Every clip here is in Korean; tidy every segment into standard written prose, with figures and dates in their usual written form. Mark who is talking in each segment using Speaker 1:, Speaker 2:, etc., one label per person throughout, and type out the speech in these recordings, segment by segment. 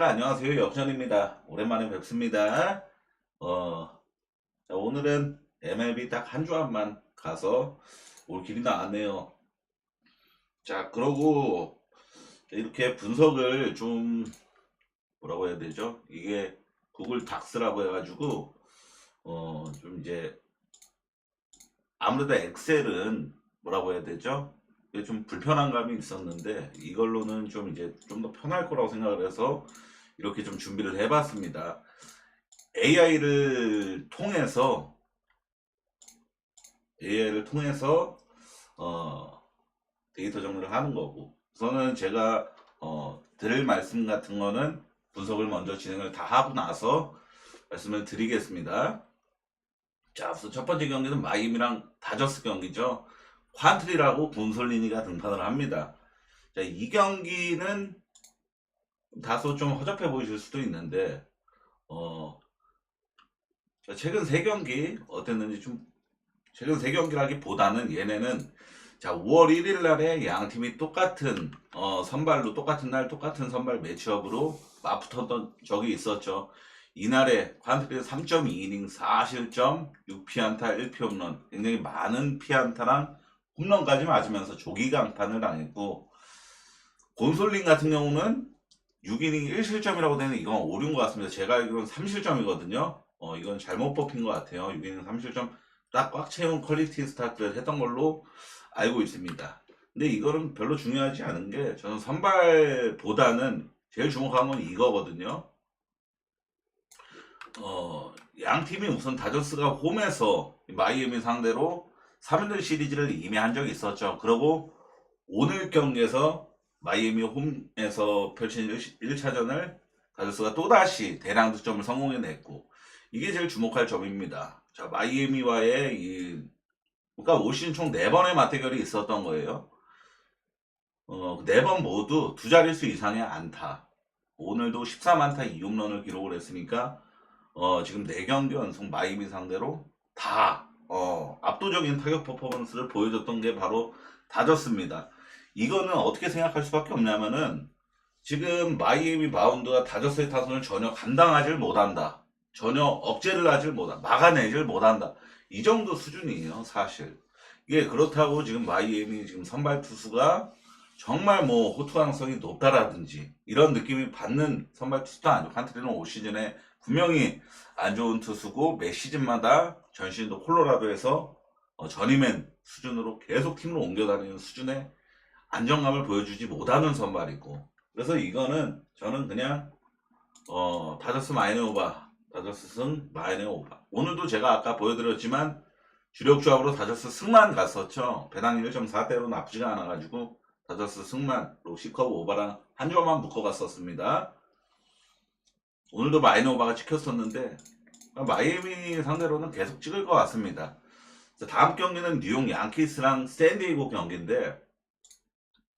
Speaker 1: 안녕하세요. 역전입니다. 오랜만에 뵙습니다. 어, 자, 오늘은 MLB 딱 한 주간만 가서 올 길이 나왔네요. 자, 그러고 이렇게 분석을 좀 뭐라고 해야 되죠? 이게 구글 닥스라고 해가지고 좀 이제 아무래도 엑셀은 뭐라고 해야 되죠? 이게 좀 불편한 감이 있었는데 이걸로는 좀 이제 좀 더 편할 거라고 생각을 해서 이렇게 좀 준비를 해봤습니다. AI를 통해서 AI를 통해서 어, 데이터 정리를 하는 거고, 우선은 제가 드릴 말씀 같은 거는 분석을 먼저 진행을 다 하고 나서 말씀을 드리겠습니다. 자, 우선 첫 번째 경기는 마이애미랑 다저스 경기죠. 퀀트리라고 곤솔리니가 등판을 합니다. 자, 이 경기는 다소 좀 허접해 보이실 수도 있는데 어, 최근 세 경기 어땠는지 좀, 최근 세 경기라기보다는 얘네는, 자, 5월 1일 날에 양 팀이 똑같은 선발로 똑같은 날 똑같은 선발 매치업으로 맞붙었던 적이 있었죠. 이날에 퀀트리 3.2이닝 4실점 6피안타 1피홈런, 굉장히 많은 피안타랑 홈런까지 맞으면서 조기 강판을 당했고, 곤솔린 같은 경우는 6이닝 1실점이라고 되는, 이건 오류인 것 같습니다. 제가 알기로는 3실점이거든요. 이건 잘못 뽑힌 것 같아요. 6이닝 3실점 딱 꽉 채운 퀄리티 스타트를 했던 걸로 알고 있습니다. 근데 이거는 별로 중요하지 않은 게, 저는 선발보다는 제일 주목한 건 이거거든요. 양 팀이 우선 다저스가 홈에서 마이애미 상대로 3인들 시리즈를 이미 한 적이 있었죠. 그리고 오늘 경기에서 마이애미 홈에서 펼친 1차전을 다저스가 또다시 대량 득점을 성공해냈고, 이게 제일 주목할 점입니다. 자, 마이애미와의 그러니까 올 시즌 총 4번의 맞대결이 있었던 거예요. 4번 모두 두 자릿수 이상의 안타. 오늘도 14만타 2홈런을 기록을 했으니까, 지금 4경기 연속 마이애미 상대로 다 압도적인 타격 퍼포먼스를 보여줬던 게 바로 다저스입니다. 이거는 어떻게 생각할 수밖에 없냐면은, 지금 마이애미 마운드가 다저스의 타선을 전혀 감당하지 못한다, 전혀 억제를 하질 못한다, 막아내질 못한다, 이 정도 수준이에요 사실. 이게 그렇다고 지금 마이애미 지금 선발 투수가 정말 뭐 호투 가능성이 높다라든지 이런 느낌이 받는 선발 투수도 아니고, 칸트리는 올 시즌에 분명히 안 좋은 투수고 매 시즌마다 전 시즌도 콜로라도에서 전임맨 수준으로 계속 팀을 옮겨다니는 수준의 안정감을 보여주지 못하는 선발이고, 그래서 이거는 저는 그냥 다저스 마이너 오바, 다저스 승 마이너 오바. 오늘도 제가 아까 보여드렸지만 주력 조합으로 다저스 승만 갔었죠. 배당 1.4대로 나쁘지가 않아가지고 다저스 승만로 C컵 오바랑 한 점만 묶어갔었습니다. 오늘도 마이너 오바가 찍혔었는데 마이애미 상대로는 계속 찍을 것 같습니다. 다음 경기는 뉴욕 양키스랑 샌디에이고 경기인데,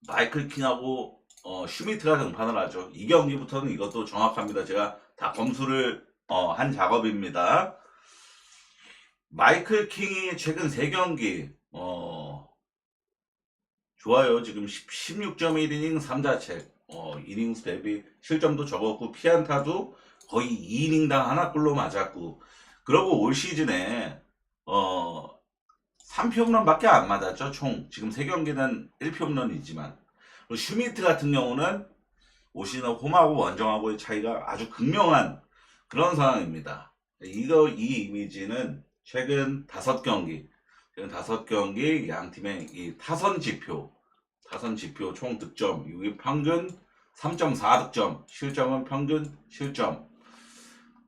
Speaker 1: 마이클 킹하고 슈미트가 등판을 하죠. 이 경기부터는 이것도 정확합니다. 제가 다 검수를 한 작업입니다. 마이클 킹이 최근 3경기 좋아요. 지금 16.1이닝 3자책, 이닝수 대비 실점도 적었고 피안타도 거의 2이닝당 하나꼴로 맞았고, 그러고 올 시즌에 3피홈런밖에 안 맞았죠. 총 지금 3경기는 1피홈런이지만, 슈미트 같은 경우는 올 시즌 홈하고 원정하고의 차이가 아주 극명한 그런 상황입니다. 이 이미지는 최근 5경기 양 팀의 이 타선 지표 총 득점, 이게 평균 3.4득점, 실점은 평균 실점,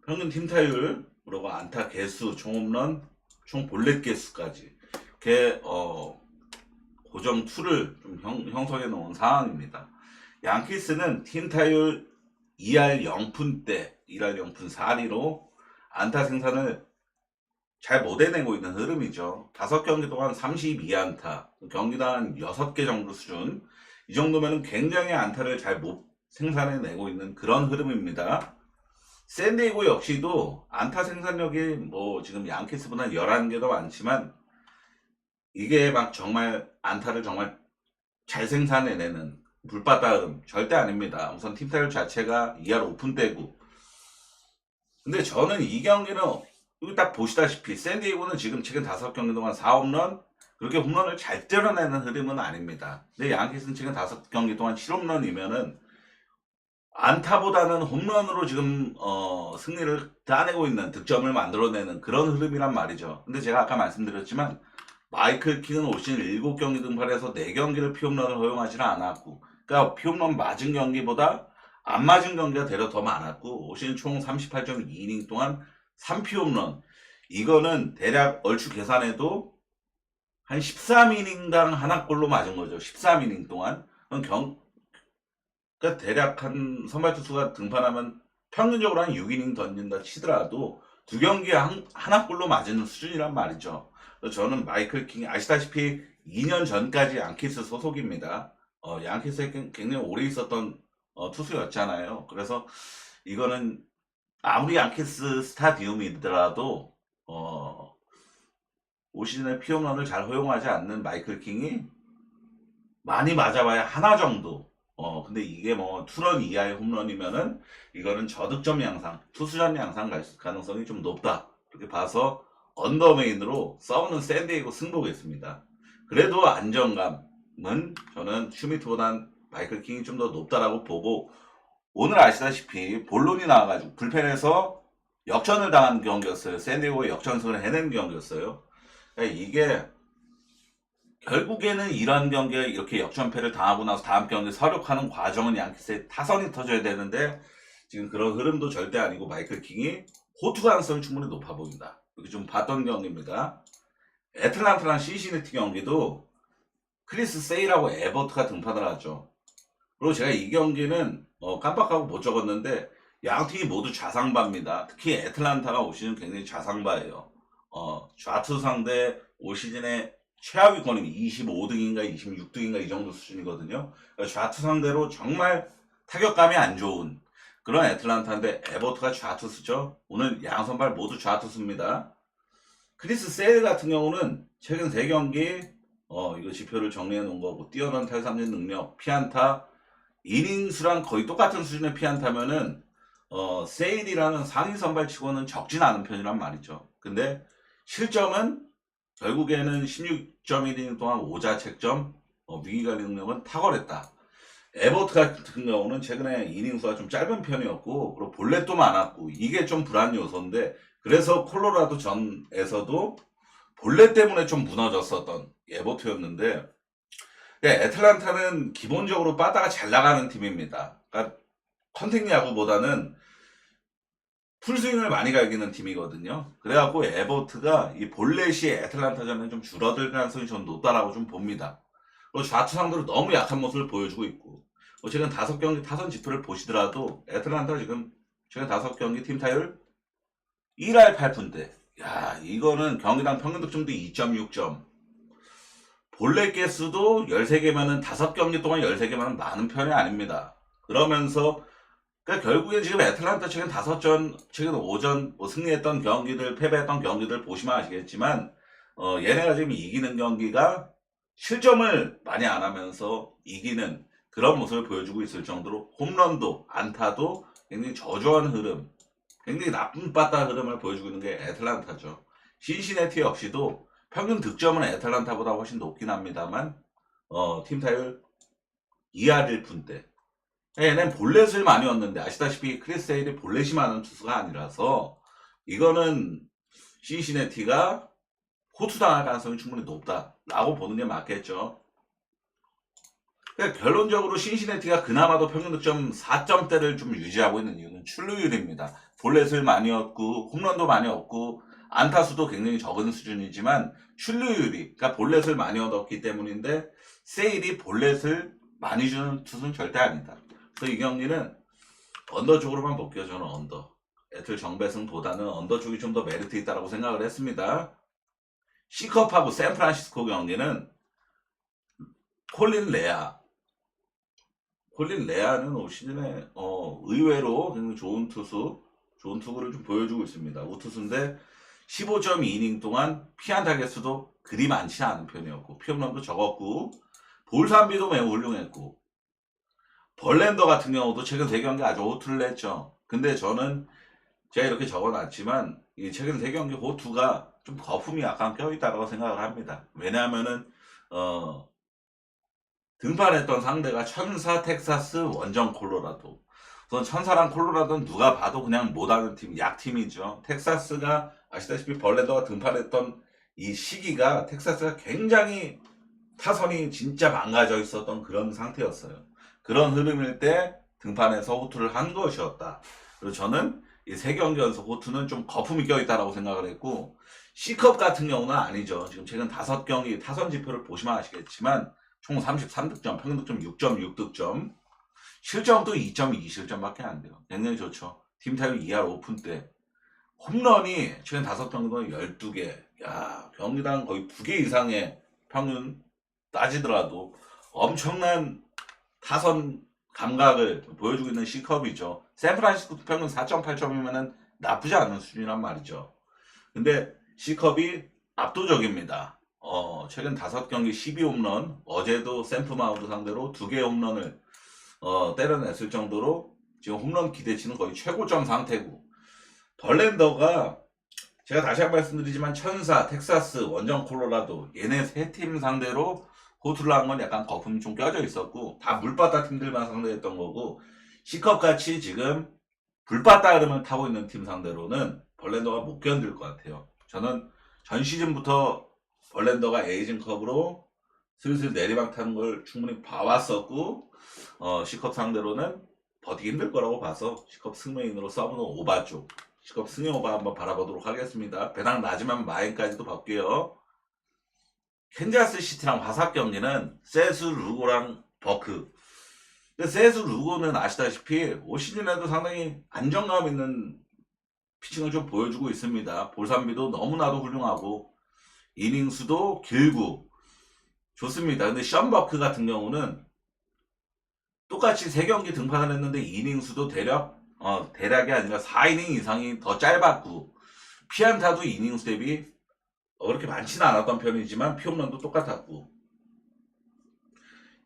Speaker 1: 평균 팀 타율, 그리고 안타 개수, 총홈런, 총 볼넷 개수까지 이렇게 고정 툴을 좀 형성해 놓은 상황입니다. 양키스는 팀 타율 2할 0푼대, 1할 0푼 4리로 안타 생산을 잘 못 해내고 있는 흐름이죠. 5경기 동안 32안타, 경기당 6개 정도 수준. 이 정도면 굉장히 안타를 잘 못 생산해내고 있는 그런 흐름입니다. 샌디에고 역시도 안타 생산력이 뭐 지금 양키스보다 11개 더 많지만, 이게 막 정말 안타를 정말 잘 생산해내는 불바다 흐름 절대 아닙니다. 우선 팀 타율 자체가 2할 오픈되고, 근데 저는 이 경기는 여기 딱 보시다시피 샌디에이고는 지금 최근 5경기 동안 4홈런, 그렇게 홈런을 잘 때려내는 흐름은 아닙니다. 근데 양키스는 최근 5경기 동안 7홈런이면은 안타보다는 홈런으로 지금 승리를 따내고 있는, 득점을 만들어내는 그런 흐름이란 말이죠. 근데 제가 아까 말씀드렸지만 마이클 킹은 올 시즌 7경기 등판해서 4경기를 피홈런을 허용하지는 않았고, 그러니까 피홈런 맞은 경기보다 안 맞은 경기가 되려 더 많았고, 올 시즌 총 38.2이닝 동안 3피홈런, 이거는 대략 얼추 계산해도 한 13이닝당 하나 골로 맞은 거죠. 13이닝 동안. 그러니까 대략 한 선발 투수가 등판하면 평균적으로 한 6이닝 던진다 치더라도 두 경기에 하나 골로 맞는 수준이란 말이죠. 그래서 저는 마이클 킹이 아시다시피 2년 전까지 양키스 소속입니다. 양키스에 굉장히 오래 있었던 투수였잖아요. 그래서 이거는 아무리 양키스 스타디움이더라도 올 시즌에 피홈런을 잘 허용하지 않는 마이클 킹이 많이 맞아봐야 하나 정도. 근데 이게 뭐 투런 이하의 홈런이면은 이거는 저득점 양상, 투수전 양상 갈 가능성이 좀 높다. 그렇게 봐서 언더메인으로 싸우는 샌디에이고 승부겠습니다. 그래도 안정감은 저는 슈미트보단 마이클 킹이 좀 더 높다라고 보고, 오늘 아시다시피 본론이 나와가지고 불펜에서 역전을 당한 경기였어요. 샌디에이고가 역전승을 해낸 경기였어요. 그러니까 이게 결국에는 이런 경기에 이렇게 역전패를 당하고 나서 다음 경기 서력하는 과정은 양키스의 타선이 터져야 되는데, 지금 그런 흐름도 절대 아니고 마이클 킹이 호투 가능성이 충분히 높아 보인다. 이렇게 좀 봤던 경기입니다. 애틀란타랑 신시내티 경기도 크리스 세일하고 에버트가 등판을 하죠. 그리고 제가 이 경기는 깜빡하고 못 적었는데 양 팀이 모두 좌상바입니다. 특히 애틀란타가 올 시즌 굉장히 좌상바예요. 좌투 상대 올 시즌에 최하위권이 25등인가 26등인가 이 정도 수준이거든요. 그러니까 좌투 상대로 정말 타격감이 안 좋은 그런 애틀란타인데, 에버트가 좌투수죠. 오늘 양 선발 모두 좌투수입니다. 크리스 세일 같은 경우는 최근 3경기 이거 지표를 정리해 놓은 거고, 뛰어난 탈삼진 능력, 피안타, 이닝 수랑 거의 똑같은 수준의 피안타면은 세일이라는 상위 선발치고는 적진 않은 편이란 말이죠. 근데 실점은 결국에는 16.1이닝 동안 5자책점, 위기관리 능력은 탁월했다. 에버트 같은 경우는 최근에 이닝 수가 좀 짧은 편이었고, 그리고 볼넷도 많았고, 이게 좀 불안 요소인데, 그래서 콜로라도 전에서도 볼넷 때문에 좀 무너졌었던 에버트였는데, 애틀란타는 기본적으로 빠따가 잘 나가는 팀입니다. 그러니까 컨택 야구보다는 풀스윙을 많이 갈기는 팀이거든요. 그래갖고 에버트가 이 볼넷이 애틀란타전에 좀 줄어들 가능성이 좀 높다라고 좀 봅니다. 그리고 좌투 상대로 너무 약한 모습을 보여주고 있고, 최근 5경기 타선 지표를 보시더라도 애틀란타 지금 최근 5경기 팀 타율 1할 8푼대. 야, 이거는 경기당 평균 득점도 2.6점. 볼넷 개수도 13개면은 5경기 동안 13개면은 많은 편이 아닙니다. 그러면서 그러니까 결국엔 지금 애틀란타 최근 5전, 최근 5전 승리했던 경기들, 패배했던 경기들 보시면 아시겠지만 얘네가 지금 이기는 경기가 실점을 많이 안 하면서 이기는 그런 모습을 보여주고 있을 정도로 홈런도 안타도 굉장히 저조한 흐름, 굉장히 나쁜 빠따 흐름을 보여주고 있는 게 애틀란타죠. 신시내티 역시도 평균 득점은 애틀란타보다 훨씬 높긴 합니다만 팀 타율 2할 1푼대. 얘는 볼넷을 많이 얻는데, 아시다시피 크리스 세일이 볼넷이 많은 투수가 아니라서 이거는 신시내티가 호투당할 가능성이 충분히 높다라고 보는 게 맞겠죠. 그러니까 결론적으로 신시내티가 그나마도 평균 득점 4점대를 좀 유지하고 있는 이유는 출루율입니다. 볼넷을 많이 얻고 홈런도 많이 얻고 안타수도 굉장히 적은 수준이지만 출루율이, 그러니까 볼넷을 많이 얻었기 때문인데, 세일이 볼넷을 많이 주는 투수는 절대 아니다. 그래서 이 경기는 언더 쪽으로만 볼게요. 저는 언더. 애틀 정배승보다는 언더 쪽이 좀 더 메리트 있다고 생각을 했습니다. C컵하고 샌프란시스코 경기는 콜린 레아. 콜린 레아는 올 시즌에 의외로 굉장히 좋은 투구를 좀 보여주고 있습니다. 우투수인데 15.2이닝 동안 피안타 개수도 그리 많지 않은 편이었고, 피홈런도 적었고, 볼삼비도 매우 훌륭했고, 벌랜더 같은 경우도 최근 3경기 아주 호투를 냈죠. 근데 저는 제가 이렇게 적어놨지만 이 최근 3경기 호투가 좀 거품이 약간 껴있다고 생각을 합니다. 왜냐하면은 등판했던 상대가 천사, 텍사스, 원정 콜로라도. 우선 천사랑 콜로라도는 누가 봐도 그냥 못하는 팀, 약팀이죠. 텍사스가 아시다시피 벌레더가 등판했던 이 시기가 텍사스가 굉장히 타선이 진짜 망가져 있었던 그런 상태였어요. 그런 흐름일 때 등판해서 호투를 한 것이었다. 그리고 저는 이 3경기 연속 호투는 좀 거품이 껴있다라고 생각을 했고, C컵 같은 경우는 아니죠. 지금 최근 5경기 타선 지표를 보시면 아시겠지만 총 33득점, 평균 득점 6.6득점, 실점도 2.2실점밖에 안 돼요. 굉장히 좋죠. 팀 타율 2할 오픈 때 홈런이 최근 5경기 동안 12개. 야, 경기당 거의 2개 이상의 평균 따지더라도 엄청난 타선 감각을 보여주고 있는 C컵이죠. 샌프란시스코 평균 4.8점이면 나쁘지 않은 수준이란 말이죠. 근데 C컵이 압도적입니다. 최근 5경기 12홈런, 어제도 샌프 마운드 상대로 2개 홈런을 때려냈을 정도로 지금 홈런 기대치는 거의 최고점 상태고, 벌랜더가 제가 다시 한번 말씀드리지만 천사, 텍사스, 원정 콜로라도 얘네 3팀 상대로 호투를 한 건 약간 거품이 좀 껴져 있었고, 다 물바다 팀들만 상대했던 거고, C컵 같이 지금 불바다 흐름을 타고 있는 팀 상대로는 벌랜더가 못 견딜 것 같아요. 저는 전 시즌부터 벌랜더가 에이징컵으로 슬슬 내리막 타는 걸 충분히 봐왔었고, C컵 상대로는 버티기 힘들 거라고 봐서 C컵 승메인으로 서브는 오바 쪽, C컵 승인 오바 한번 바라보도록 하겠습니다. 배당 낮으면 마인까지도 볼게요. 캔자스 시티랑 화삭 경기는 세수 루고랑 버크. 근데 세수 루고는 아시다시피 올 시즌에도 상당히 안정감 있는 피칭을 좀 보여주고 있습니다. 볼산비도 너무나도 훌륭하고 이닝 수도 길고 좋습니다. 근데 션 버크 같은 경우는 똑같이 3경기 등판을 했는데 이닝 수도 대략이 아니라 4이닝 이상이 더 짧았고, 피안타도 이닝 수 대비 그렇게 많지는 않았던 편이지만 피홈런도 똑같았고,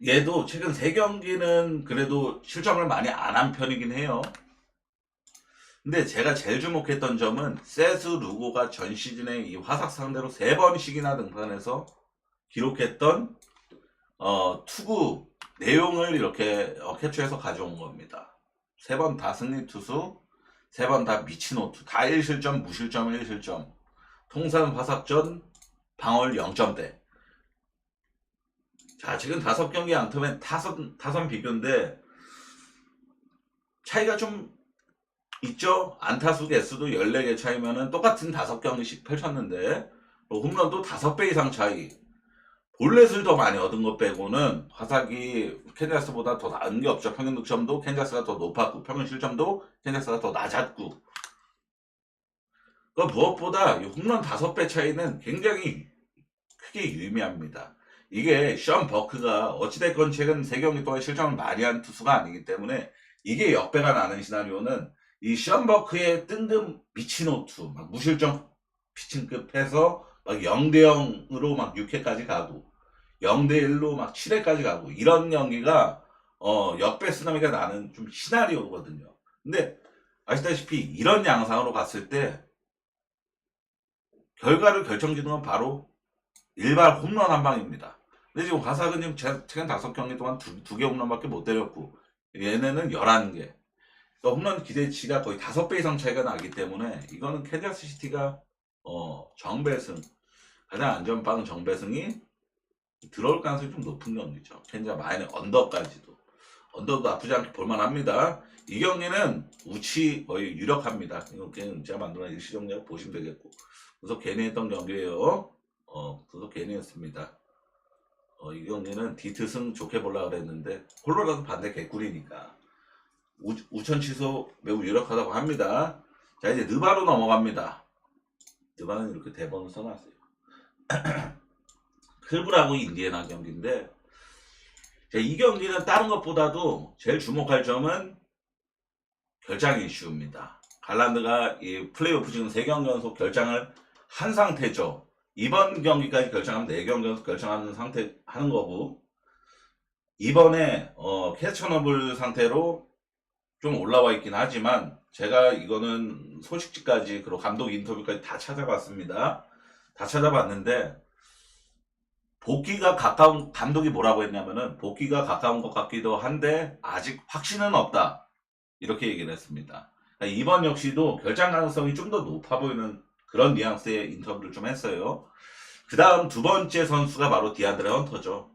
Speaker 1: 얘도 최근 3경기는 그래도 실점을 많이 안 한 편이긴 해요. 근데 제가 제일 주목했던 점은 세수 루고가 전 시즌에 이 화삭 상대로 3번씩이나 등판해서 기록했던 투구 내용을 이렇게 캡처해서 가져온 겁니다. 3번 다 승리 투수, 3번 다 미친 호투, 다 1실점, 무실점 1실점, 통산 화삭전 방어율 0점대. 자, 지금 5경기 앙터맨 타선 비교인데 차이가 좀 있죠? 안타수 개수도 14개 차이면은 똑같은 5경기씩 펼쳤는데 홈런도 5배 이상 차이. 볼넷을 더 많이 얻은 것 빼고는 화삭이 캔자스보다 더 나은 게 없죠. 평균 득점도 캔자스가 더 높았고, 평균 실점도 캔자스가 더 낮았고. 무엇보다 홈런 5배 차이는 굉장히 크게 유의미합니다. 이게 션 버크가 어찌됐건 최근 3경기 동안 실점을 많이 한 투수가 아니기 때문에 이게 역배가 나는 시나리오는 이 션 버크의 뜬금 미친 호투, 막 무실점 피칭급 해서 막 0대0으로 막 6회까지 가고 0대1로 막 7회까지 가고 이런 경기가 역배 쓰나미가 나는 좀 시나리오거든요. 근데 아시다시피 이런 양상으로 갔을 때 결과를 결정짓는 건 바로 일발 홈런 한 방입니다. 근데 지금 화삭은 지금 최근 5경기 동안 2개 홈런밖에 못 때렸고 얘네는 11개. 그러니까 홈런 기대치가 거의 5배 이상 차이가 나기 때문에 이거는 캔자스 시티가 정배승, 가장 안전빵 정배승이 들어올 가능성이 좀 높은 경기죠. 캔자 마이너 언더까지도. 언더도 나쁘지 않게 볼만합니다. 이 경기는 우치 거의 유력합니다. 이거 그냥 제가 만들어낸 일시정리하고 보시면 되겠고. 그래서 괜히 했던 경기예요. 그래서 괜히 했습니다. 이 경기는 디트승 좋게 보려고 그랬는데 콜로라도 반대 개꿀이니까 우천 취소 매우 유력하다고 합니다. 자, 이제 느바로 넘어갑니다. 느바는 이렇게 대본을 써놨어요. 클브라고 인디애나 경기인데, 자, 이 경기는 다른 것보다도 제일 주목할 점은 결장 이슈입니다. 갈란드가 이 플레이오프 지금 3경기 연속 결장을 한 상태죠. 이번 경기까지 결정하면 4경기 연속 결정하는 상태 하는 거고, 이번에 캐쳐너블 상태로 좀 올라와 있긴 하지만 제가 이거는 소식지까지 그리고 감독 인터뷰까지 다 찾아봤습니다. 다 찾아봤는데 복귀가 가까운 감독이 뭐라고 했냐면은 복귀가 가까운 것 같기도 한데 아직 확신은 없다. 이렇게 얘기를 했습니다. 그러니까 이번 역시도 결장 가능성이 좀 더 높아 보이는 그런 뉘앙스의 인터뷰를 좀 했어요. 그 다음 두 번째 선수가 바로 디안드레 헌터죠.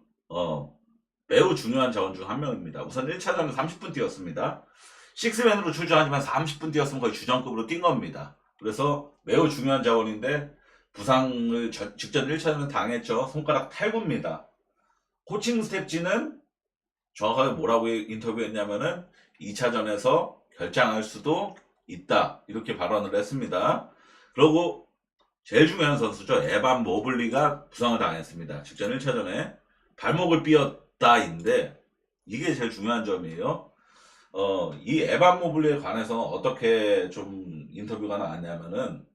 Speaker 1: 매우 중요한 자원 중 한 명입니다. 우선 1차전은 30분 뛰었습니다. 식스맨으로 출전하지만 30분 뛰었으면 거의 주전급으로 뛴 겁니다. 그래서 매우 중요한 자원인데 부상을 직전 1차전에 당했죠. 손가락 탈구입니다. 코칭 스텝진은 정확하게 뭐라고 인터뷰했냐면은 2차전에서 결장할 수도 있다. 이렇게 발언을 했습니다. 그리고 제일 중요한 선수죠. 에반 모블리가 부상을 당했습니다. 직전 1차전에 발목을 삐었다인데 이게 제일 중요한 점이에요. 이 에반 모블리에 관해서 어떻게 좀 인터뷰가 나왔냐면은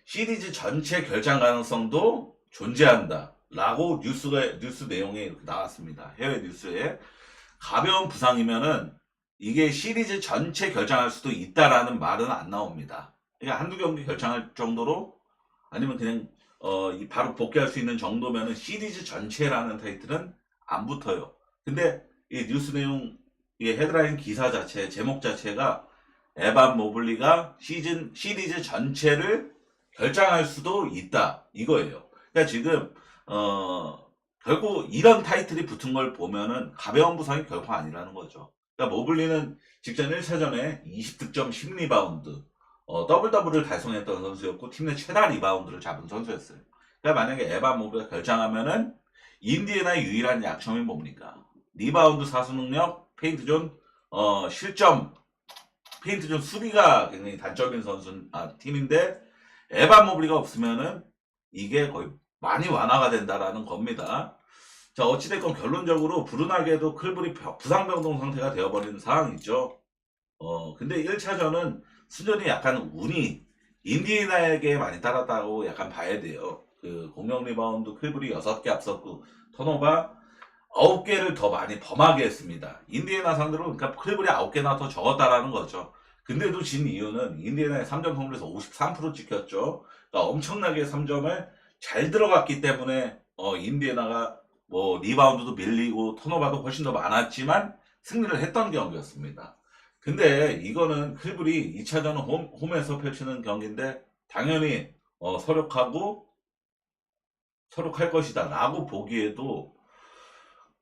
Speaker 1: 시리즈 전체 결장 가능성도 존재한다. 라고 뉴스 내용에 이렇게 나왔습니다. 해외 뉴스에. 가벼운 부상이면은 이게 시리즈 전체 결장할 수도 있다라는 말은 안 나옵니다. 그러니까 한두 경기 결장할 정도로 아니면 그냥 바로 복귀할 수 있는 정도면은 시리즈 전체라는 타이틀은 안 붙어요. 근데 이 뉴스 내용, 이 헤드라인 기사 자체, 제목 자체가 에반 모블리가 시리즈 전체를 결장할 수도 있다. 이거예요. 그러니까 지금, 결국 이런 타이틀이 붙은 걸 보면은 가벼운 부상이 결코 아니라는 거죠. 그러니까 모블리는 직전 1차전에 20득점 10리바운드, 더블 더블을 달성했던 선수였고 팀 내 최다 리바운드를 잡은 선수였어요. 그러니까 만약에 에반 모블리가 결장하면은 인디애나의 유일한 약점이 뭡니까? 리바운드 사수 능력, 페인트존, 실점, 페인트존 수비가 굉장히 단점인 팀인데 에반 모블리가 없으면은 이게 거의 많이 완화가 된다라는 겁니다. 자, 어찌됐건 결론적으로 불운하게도 클블이 부상병동 상태가 되어버리는 상황이죠. 근데 1차전은 수전이 약간 운이 인디애나에게 많이 따랐다고 약간 봐야 돼요. 그 공격 리바운드 클블이 6개 앞섰고 턴오버 9개를 더 많이 범하게 했습니다. 인디애나 상대로 그러니까 클블이 9개나 더 적었다라는 거죠. 근데도 진 이유는 인디애나의 3점 성공에서 53% 찍혔죠. 그러니까 엄청나게 3점을 잘 들어갔기 때문에 인디애나가 뭐 리바운드도 밀리고 턴오버도 훨씬 더 많았지만 승리를 했던 경기였습니다. 근데 이거는 클블이 2차전은 홈에서 펼치는 경기인데 당연히 서력할 것이다 라고 보기에도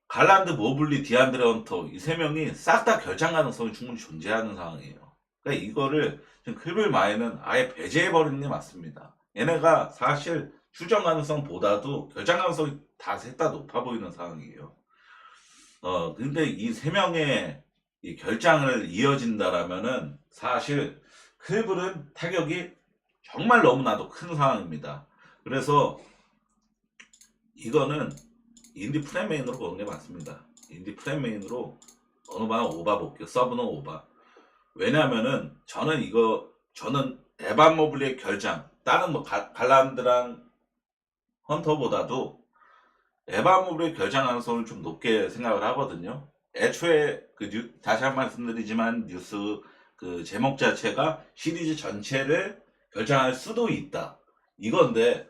Speaker 1: 갈란드, 모블리, 디안드레 헌터 이 세 명이 싹 다 결장 가능성이 충분히 존재하는 상황이에요. 그러니까 이거를 지금 클블 마에는 아예 배제해버리는 게 맞습니다. 얘네가 사실 출전 가능성보다도 결장 가능성이 다 셋 다 높아 보이는 상황이에요. 근데 이 세 명의 이 결장을 이어진다라면은 사실 클블은 타격이 정말 너무나도 큰 상황입니다. 그래서 이거는 인디 프레메인으로 보는 게 맞습니다. 인디 프레메인으로 어느 바는 오바 볼게요. 서브는 오바. 왜냐면은 저는 에반 모블리의 결장, 다른 뭐 갈란드랑 헌터보다도 에반 모블리의 결장 가능성을 좀 높게 생각을 하거든요. 애초에 다시 한 번 말씀드리지만 뉴스 그 제목 자체가 시리즈 전체를 결장할 수도 있다. 이건데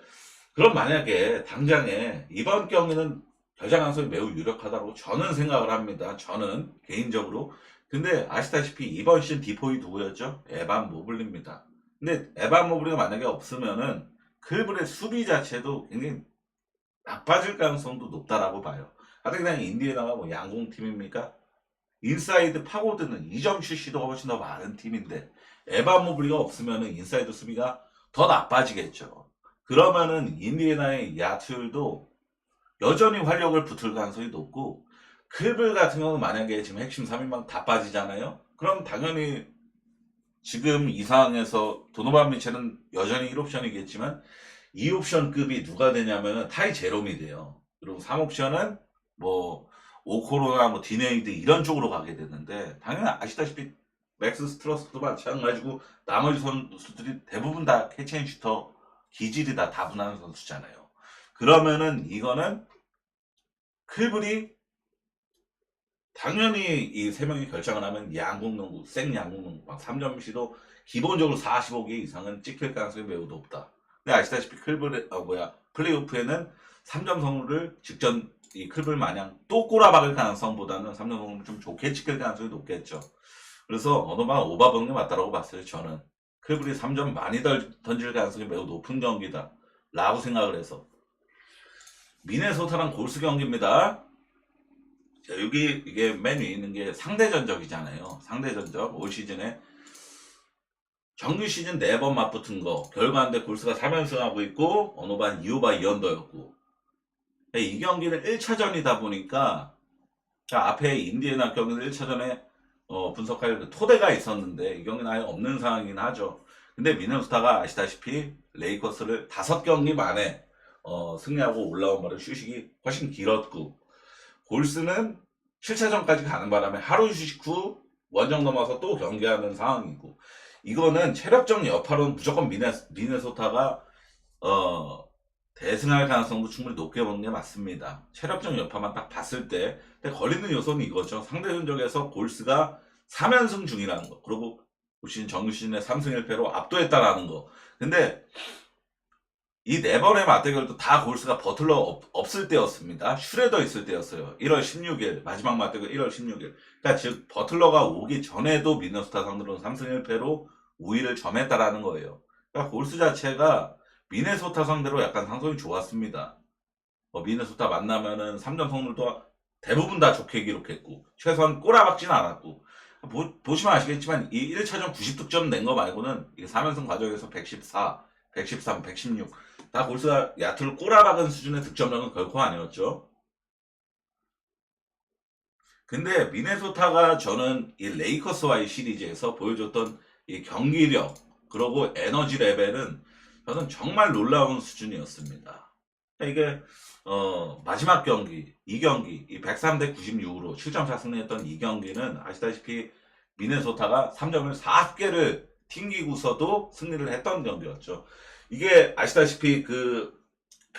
Speaker 1: 그럼 만약에 당장에 이번 경기는 결장 가능성이 매우 유력하다고 저는 생각을 합니다. 저는 개인적으로. 근데 아시다시피 이번 시즌 디포이 누구였죠? 에반 모블리입니다. 근데 에반 모블리가 만약에 없으면은 클블의 수비 자체도 굉장히 나빠질 가능성도 높다라고 봐요. 하여튼 그냥 인디애나가 뭐 양궁팀입니까? 인사이드 파고드는 2점 슛 시도가 훨씬 더 많은 팀인데 에반 모블리가 없으면은 인사이드 수비가 더 나빠지겠죠. 그러면은 인디애나의 야투율도 여전히 활력을 붙을 가능성이 높고 클블 같은 경우는 만약에 지금 핵심 3인방 다 빠지잖아요. 그럼 당연히 지금 이 상황에서 도노반 미첼은 여전히 1옵션이겠지만 2옵션급이 누가 되냐면은 타이 제롬이 돼요. 그리고 3옵션은 뭐 오코로나 뭐 디네이드 이런 쪽으로 가게 되는데 당연히 아시다시피 맥스 스트러스도 마찬가지고 나머지 선수들이 대부분 다 캐치앤슈터 기질이 다 다분한 선수잖아요. 그러면은 이거는 클블이 당연히 이 세 명이 결정을 하면 양궁농구, 생양궁농구, 막 3점 시도 기본적으로 45개 이상은 찍힐 가능성이 매우 높다. 근데 아시다시피 플레이오프에는 3점 성공을 직전 이 클블 마냥 또 꼬라박을 가능성보다는 3점 성공을 좀 좋게 찍힐 가능성이 높겠죠. 그래서 어느 방 오바보는 게 맞다라고 봤어요. 저는 클블이 3점 많이 던질 가능성이 매우 높은 경기다 라고 생각을 해서 미네소타랑 골스 경기입니다. 자, 여기 이게 맨 위에 있는 게 상대전적이잖아요. 상대전적 올 시즌에 정규 시즌 4번 맞붙은 거 결과인데 골스가 3연승하고 있고 어느 반 2오바 2언더였고 이 경기는 1차전이다 보니까 자, 앞에 인디애나 경기는 1차전에 분석할 그 토대가 있었는데 이 경기는 아예 없는 상황이긴 하죠. 근데 미네소타가 아시다시피 레이커스를 5경기 만에 승리하고 올라온 바로 휴식이 훨씬 길었고 골스는 7차전까지 가는 바람에 하루 휴식 후 원정 넘어서 또 경기하는 상황이고 이거는 체력적 여파로는 무조건 미네소타가 대승할 가능성도 충분히 높게 보는 게 맞습니다. 체력적 여파만 딱 봤을 때 근데 걸리는 요소는 이거죠. 상대 전적에서 골스가 3연승 중이라는 거 그리고 올 시즌 정규 시즌에 3승 1패로 압도했다라는 거 근데 이 4번의 맞대결도 다 골스가 버틀러 없을 때였습니다. 슈레더 있을 때였어요. 1월 16일 마지막 맞대결 1월 16일 그러니까 즉 버틀러가 오기 전에도 미네소타 상대로는 3승 1패로 우위를 점했다라는 거예요. 그러니까 골스 자체가 미네소타 상대로 약간 상성이 좋았습니다. 미네소타 만나면은 3점 성률도 대부분 다 좋게 기록했고 최소한 꼬라박지는 않았고 보시면 아시겠지만 이 1차전 90득점 낸 거 말고는 이 3연승 과정에서 114, 113, 116 다 골스가 야투를 꼬라박은 수준의 득점력은 결코 아니었죠. 근데 미네소타가 저는 이 레이커스와의 시리즈에서 보여줬던 이 경기력 그리고 에너지 레벨은 저는 정말 놀라운 수준이었습니다. 이게 마지막 경기 이 경기 이 103대 96으로 7점차 승리했던 이 경기는 아시다시피 미네소타가 3점을 40개를 튕기고서도 승리를 했던 경기였죠. 이게 아시다시피 그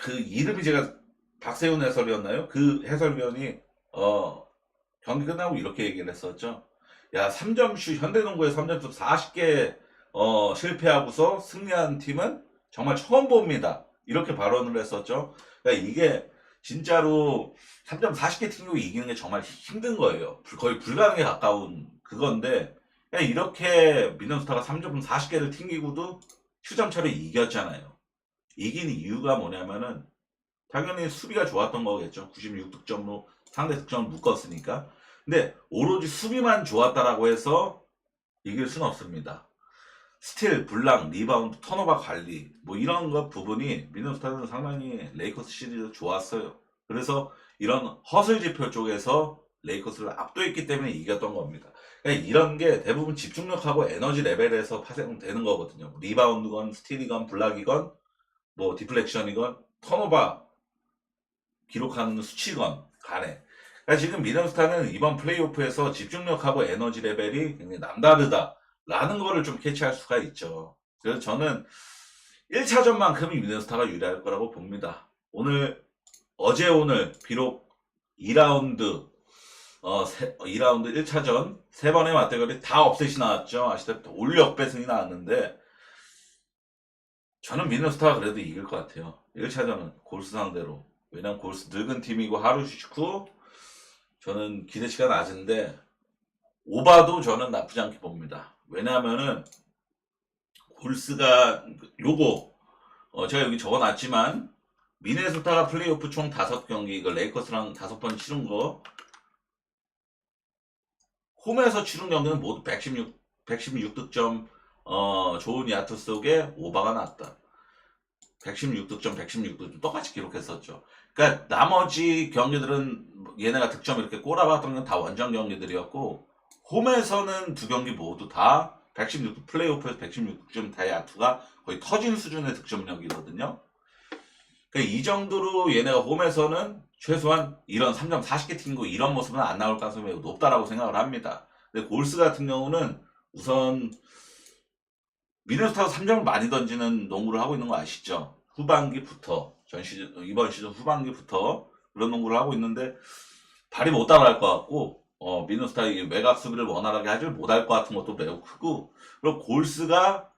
Speaker 1: 이름이 제가 박세훈 해설위원나요? 그 해설위원이 경기 끝나고 이렇게 얘기를 했었죠. 야 3점슛 현대농구에 3점슛 40개 실패하고서 승리한 팀은 정말 처음 봅니다. 이렇게 발언을 했었죠. 그러니까 이게 진짜로 3점 40개 튕기고 이기는 게 정말 힘든 거예요. 거의 불가능에 가까운 그건데 그냥 이렇게 미네소타가 3점 40개를 튕기고도 휴점 차로 이겼잖아요. 이긴 이유가 뭐냐면은 당연히 수비가 좋았던 거겠죠. 96득점으로 상대 득점을 묶었으니까. 근데 오로지 수비만 좋았다라고 해서 이길 수는 없습니다. 스틸, 블락, 리바운드, 턴오버 관리 뭐 이런 것 부분이 미네소타는 상당히 레이커스 시리즈 좋았어요. 그래서 이런 허슬 지표 쪽에서 레이커스를 압도했기 때문에 이겼던 겁니다. 그러니까 이런 게 대부분 집중력하고 에너지 레벨에서 파생되는 거거든요. 리바운드건 스틸이건 블락이건 뭐 디플렉션이건 턴오버 기록하는 수치건 간에 그러니까 지금 미네소타는 이번 플레이오프에서 집중력하고 에너지 레벨이 굉장히 남다르다라는 거를 좀 캐치할 수가 있죠. 그래서 저는 1차전만큼은 미네소타가 유리할 거라고 봅니다. 오늘 비록 2라운드 2라운드 1차전 3번의 맞대결이 다 업셋이 나왔죠. 아시다시피 올역배승이 나왔는데 저는 미네소타가 그래도 이길 것 같아요. 1차전은 골스 상대로. 왜냐면 골스 늙은 팀이고 하루 휴식 후 저는 기대치가 낮은데 오바도 저는 나쁘지 않게 봅니다. 왜냐하면은 골스가 요거 제가 여기 적어놨지만 미네소타가 플레이오프 총 5경기 이거 레이커스랑 5번 치른 거 홈에서 치른 경기는 모두 116득점 좋은 야투 속에 오바가 났다. 116득점, 116득점 똑같이 기록했었죠. 그러니까 나머지 경기들은 얘네가 득점 이렇게 꼬라박던 건 다 원정 경기들이었고 홈에서는 2경기 모두 다 116, 플레이오프에서 116득점 다 야투가 거의 터진 수준의 득점력이거든요. 그러니까 이 정도로 얘네가 홈에서는 최소한 이런 3점 40개 튕기고 이런 모습은 안 나올 가능성이 매우 높다라고 생각을 합니다. 근데 골스 같은 경우는 우선 미네소타가 3점을 많이 던지는 농구를 하고 있는 거 아시죠? 후반기부터 이번 시즌 후반기부터 그런 농구를 하고 있는데 발이 못 따라갈 것 같고 미누스타 이 외곽 수비를 원활하게 하질 못할 것 같은 것도 매우 크고, 그리고 골스가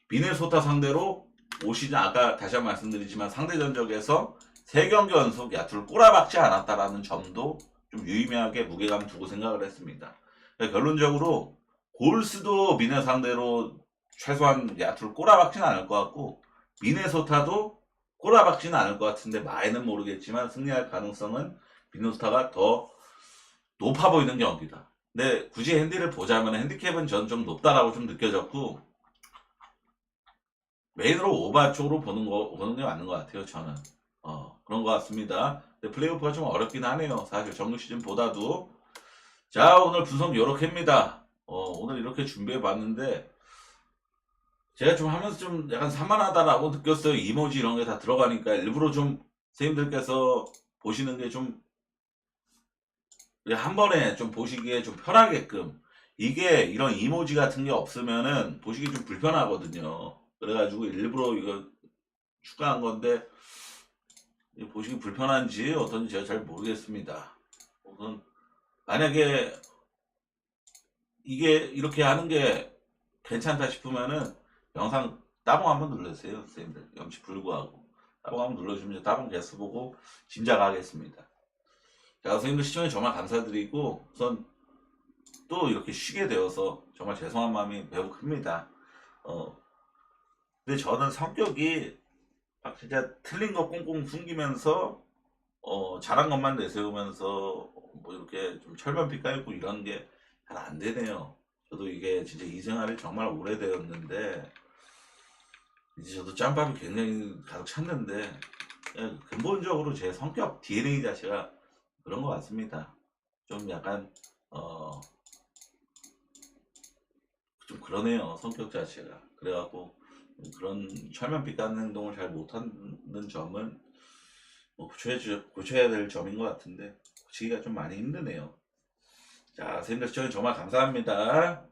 Speaker 1: 미네소타 상대로 올 시즌 아까 다시 한번 말씀드리지만 상대 전적에서 3경기 연속 야투를 꼬라박지 않았다라는 점도 좀 유의미하게 무게감 두고 생각을 했습니다. 그러니까 결론적으로 골스도 미네 상대로 최소한 야투를 꼬라박지는 않을 것 같고, 미네소타도 꼬라박지는 않을 것 같은데, 마에는 모르겠지만 승리할 가능성은 미네소타가 더 높아 보이는 경기다. 근데 굳이 핸디를 보자면 핸디캡은 전 좀 높다라고 좀 느껴졌고, 메인으로 오바 쪽으로 보는 게 맞는 것 같아요, 저는. 그런 것 같습니다. 근데 플레이오프가 좀 어렵긴 하네요. 사실 정규 시즌보다도. 자, 오늘 분석 요렇게입니다. 오늘 이렇게 준비해 봤는데, 제가 좀 하면서 좀 약간 산만하다라고 느꼈어요. 이모지 이런 게 다 들어가니까 일부러 좀 선생님들께서 보시는 게 좀 한 번에 좀 보시기에 좀 편하게끔, 이게 이런 이모지 같은 게 없으면은 보시기 좀 불편하거든요. 그래가지고 일부러 이거 추가한 건데, 이거 보시기 불편한지 어떤지 제가 잘 모르겠습니다. 우선 만약에 이게 이렇게 하는 게 괜찮다 싶으면은 영상 따봉 한번 눌러주세요. 선생님들 염치 불구하고 따봉 한번 눌러주면 따봉 개수 보고 짐작하겠습니다. 자, 선생님들 시청해 정말 감사드리고, 우선 또 이렇게 쉬게 되어서 정말 죄송한 마음이 매우 큽니다. 어, 근데 저는 성격이 막 진짜 틀린 거 꽁꽁 숨기면서 잘한 것만 내세우면서 뭐 이렇게 좀 철면피 깔고 이런 게 잘 안 되네요. 저도 이게 진짜 이 생활이 정말 오래되었는데, 이제 저도 짬밥이 굉장히 가득 찼는데, 그냥 근본적으로 제 성격 DNA 자체가 그런 것 같습니다. 좀 약간 어, 좀 그러네요, 성격 자체가. 그래갖고 그런 철면피 까는 행동을 잘 못하는 점은 뭐 고쳐야 될 점인 것 같은데, 고치기가 좀 많이 힘드네요. 자, 선생님들 시청해 정말 감사합니다.